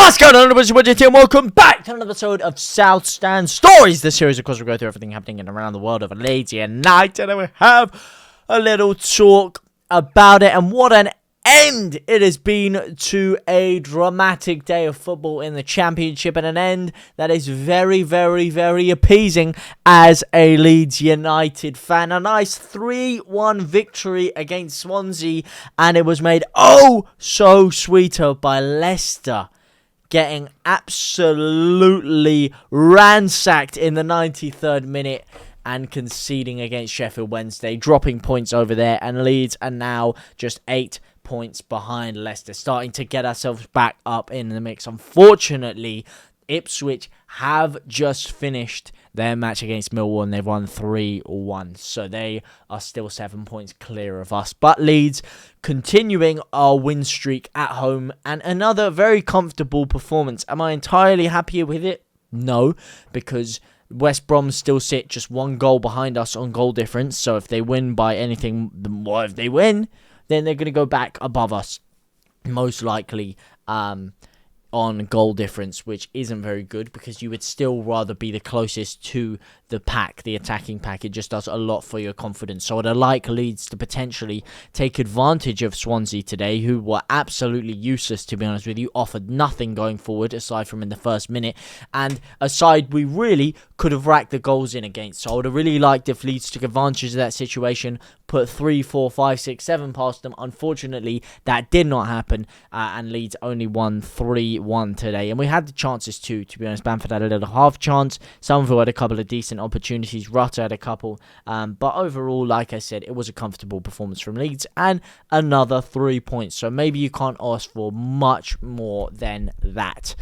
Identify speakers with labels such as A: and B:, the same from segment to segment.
A: What's going on, everybody? And welcome back to another episode of South Stand Stories. This series, of course, we go through everything happening in and around the world of Leeds United, and we have a little talk about it. And what an end it has been to a dramatic day of football in the Championship, and an end that is very, very, very appeasing as a Leeds United fan. A nice 3-1 victory against Swansea, and it was made oh so sweeter by Leicester getting absolutely ransacked in the 93rd minute and conceding against Sheffield Wednesday, dropping points over there, and Leeds are now just 8 points behind Leicester, starting to get ourselves back up in the mix. Unfortunately, Ipswich have just finished their match against Millwall and they've won 3-1, so they are still 7 points clear of us. But Leeds continuing our win streak at home, and another very comfortable performance. Am I entirely happy with it? No, because West Brom still sit just 1 goal behind us on goal difference, so if they win by anything, well, if they win, then they're going to go back above us, most likely, on goal difference, which isn't very good, because you would still rather be the closest to the pack, the attacking pack. It just does a lot for your confidence. So I'd like Leeds to potentially take advantage of Swansea today, who were absolutely useless, to be honest with you, offered nothing going forward aside from in the first minute, and a side we really could have racked the goals in against. So I would have really liked if Leeds took advantage of that situation, put 3, 4, 5, 6, 7 past them. Unfortunately, that did not happen, and Leeds only won 3-1 today. And we had the chances too, to be honest. Bamford had a little half chance. Somerville had a couple of decent opportunities. Rutter had a couple. But overall, like I said, it was a comfortable performance from Leeds, and another 3 points. So maybe you can't ask for much more than that.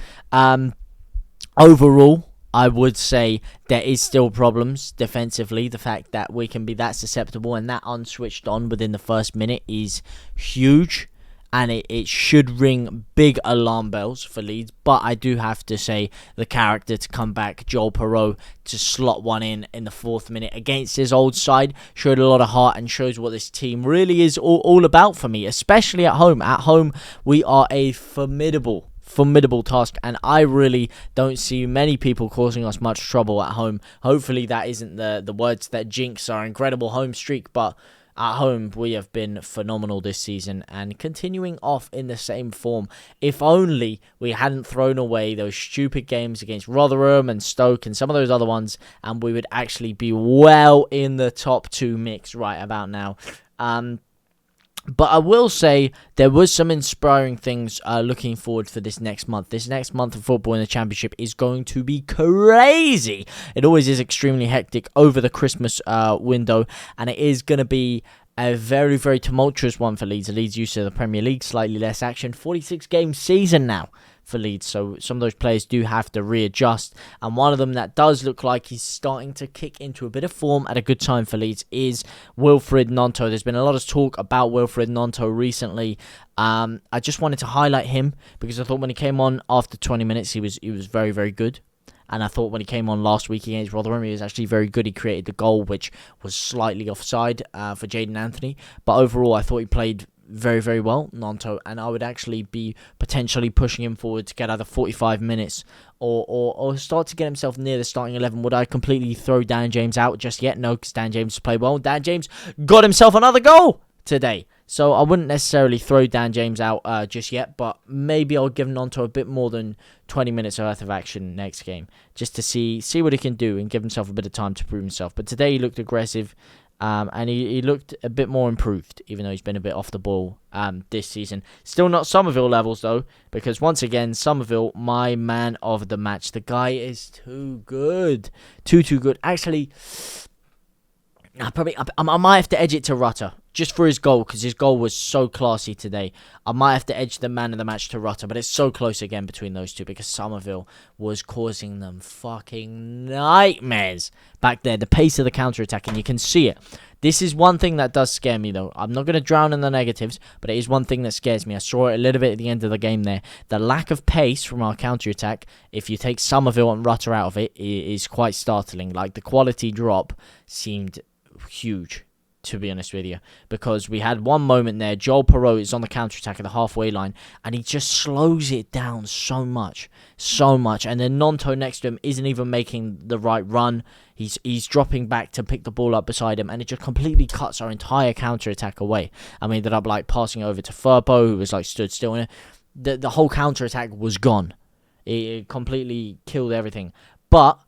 A: Overall, I would say there is still problems defensively. The fact that we can be that susceptible and that unswitched on within the first minute is huge, and it should ring big alarm bells for Leeds. But I do have to say, the character to come back, Joel Perreault, to slot one in the 4th minute against his old side, showed a lot of heart and shows what this team really is all about for me, especially at home. At home, we are a formidable task, and I really don't see many people causing us much trouble at home. Hopefully that isn't the words that jinx our incredible home streak, but at home we have been phenomenal this season and continuing off in the same form. If only we hadn't thrown away those stupid games against Rotherham and Stoke and some of those other ones, and we would actually be well in the top 2 mix right about now. But I will say there was some inspiring things looking forward for this next month. This next month of football in the Championship is going to be crazy. It always is extremely hectic over the Christmas window, and it is going to be a very, very tumultuous one for Leeds. Leeds used to the Premier League, slightly less action. 46-game season now for Leeds, so some of those players do have to readjust, and one of them that does look like he's starting to kick into a bit of form at a good time for Leeds is Wilfried Gnonto. There's been a lot of talk about Wilfried Gnonto recently. I just wanted to highlight him because I thought when he came on after 20 minutes he was very, very good. And I thought when he came on last week against Rotherham, he was actually very good. He created the goal, which was slightly offside for Jaden Anthony. But overall, I thought he played very, very well, Gnonto, and I would actually be potentially pushing him forward to get either 45 minutes or start to get himself near the starting 11. Would I completely throw Dan James out just yet? No, because Dan James played well. Dan James got himself another goal today. So I wouldn't necessarily throw Dan James out just yet, but maybe I'll give Gnonto a bit more than 20 minutes worth of action next game, just to see what he can do and give himself a bit of time to prove himself. But today he looked aggressive, and he looked a bit more improved, even though he's been a bit off the ball this season. Still not Somerville levels, though, because once again, Somerville, my man of the match. The guy is too good. Too good. Actually, I might have to edge it to Rutter, just for his goal, because his goal was so classy today. I might have to edge the man of the match to Rutter, but it's so close again between those two, because Somerville was causing them fucking nightmares back there. The pace of the counter-attack, and you can see it. This is one thing that does scare me, though. I'm not going to drown in the negatives, but it is one thing that scares me. I saw it a little bit at the end of the game there. The lack of pace from our counter-attack, if you take Somerville and Rutter out of it, is quite startling. Like, the quality drop seemed huge. to be honest with you, because we had one moment there. Joel Perreault is on the counter-attack at the halfway line, and he just slows it down so much. And then Nonto next to him isn't even making the right run. He's dropping back to pick the ball up beside him, and it just completely cuts our entire counter-attack away. And we ended up like passing over to Furbo, who was like stood still in it. The whole counter-attack was gone. It completely killed everything. But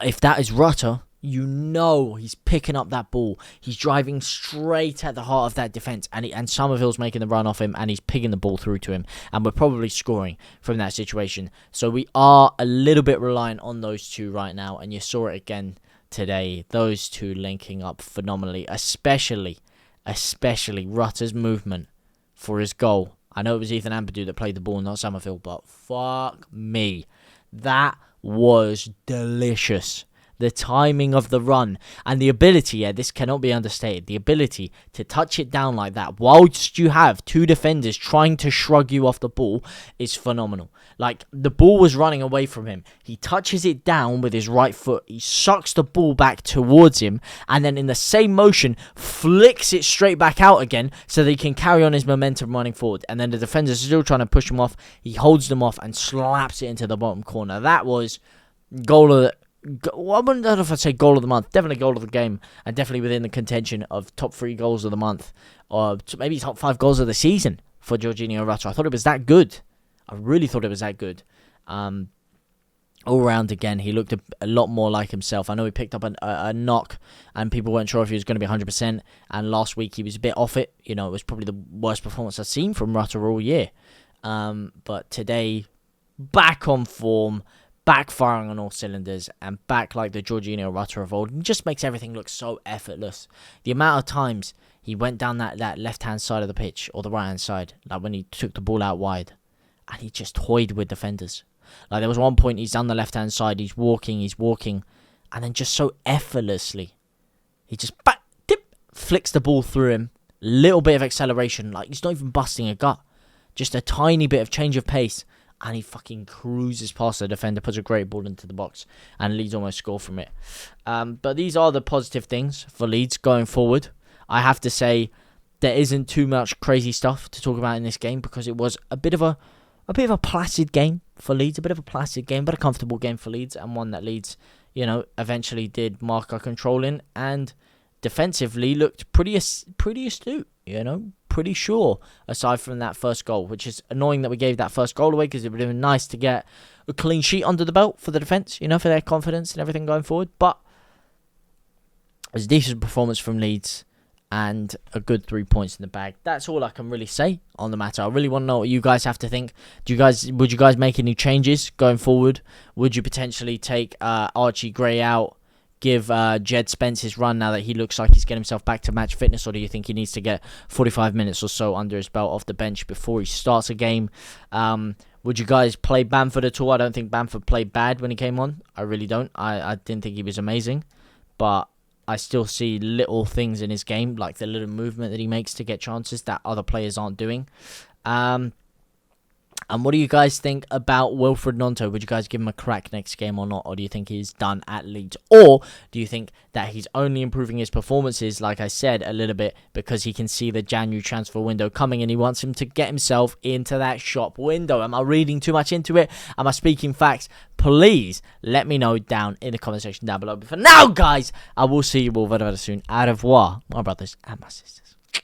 A: if that is Rutter, you know he's picking up that ball. He's driving straight at the heart of that defence, and Somerville's making the run off him, and he's picking the ball through to him, and we're probably scoring from that situation. So we are a little bit reliant on those two right now, and you saw it again today. Those two linking up phenomenally, especially Rutter's movement for his goal. I know it was Ethan Ampadu that played the ball, not Somerville, but fuck me. That was delicious. The timing of the run and the ability, this cannot be understated, the ability to touch it down like that whilst you have two defenders trying to shrug you off the ball is phenomenal. Like, the ball was running away from him. He touches it down with his right foot. He sucks the ball back towards him, and then in the same motion, flicks it straight back out again so that he can carry on his momentum running forward. And then the defenders are still trying to push him off. He holds them off and slaps it into the bottom corner. That was goal of the... Well, I don't know if I'd say goal of the month. Definitely goal of the game, and definitely within the contention of top 3 goals of the month, or maybe top 5 goals of the season for Jorginho Rutter. I thought it was that good. I really thought it was that good. All round again, he looked a lot more like himself. I know he picked up a knock, and people weren't sure if he was going to be 100%. And last week he was a bit off it. You know, it was probably the worst performance I've seen from Rutter all year. But today, back on form. Back firing on all cylinders, and back like the Jorginho Rutter of old. It just makes everything look so effortless. The amount of times he went down that left-hand side of the pitch, or the right-hand side, like when he took the ball out wide, and he just toyed with defenders. Like, there was one point he's down the left-hand side, he's walking, and then just so effortlessly, he just flicks the ball through him. Little bit of acceleration, like he's not even busting a gut. Just a tiny bit of change of pace. And he fucking cruises past the defender, puts a great ball into the box, and Leeds almost score from it. But these are the positive things for Leeds going forward. I have to say, there isn't too much crazy stuff to talk about in this game, because it was a bit of a placid game for Leeds, but a comfortable game for Leeds, and one that Leeds, eventually did mark our control in, and defensively looked pretty astute, pretty sure, aside from that first goal, which is annoying that we gave that first goal away, because it would have been nice to get a clean sheet under the belt for the defence, for their confidence and everything going forward. But it was a decent performance from Leeds, and a good 3 points in the bag. That's all I can really say on the matter. I really want to know what you guys have to think. Would you guys make any changes going forward? Would you potentially take Archie Gray out? Give Jed Spence his run now that he looks like he's getting himself back to match fitness, or do you think he needs to get 45 minutes or so under his belt off the bench before he starts a game? Would you guys play Bamford at all? I don't think Bamford played bad when he came on. I really don't. I didn't think he was amazing, but I still see little things in his game, like the little movement that he makes to get chances that other players aren't doing. And what do you guys think about Wilfred Gnonto? Would you guys give him a crack next game or not? Or do you think he's done at Leeds? Or do you think that he's only improving his performances, like I said, a little bit because he can see the January transfer window coming and he wants him to get himself into that shop window? Am I reading too much into it? Am I speaking facts? Please let me know down in the comment section down below. But for now, guys, I will see you all very, very soon. Au revoir, my brothers and my sisters.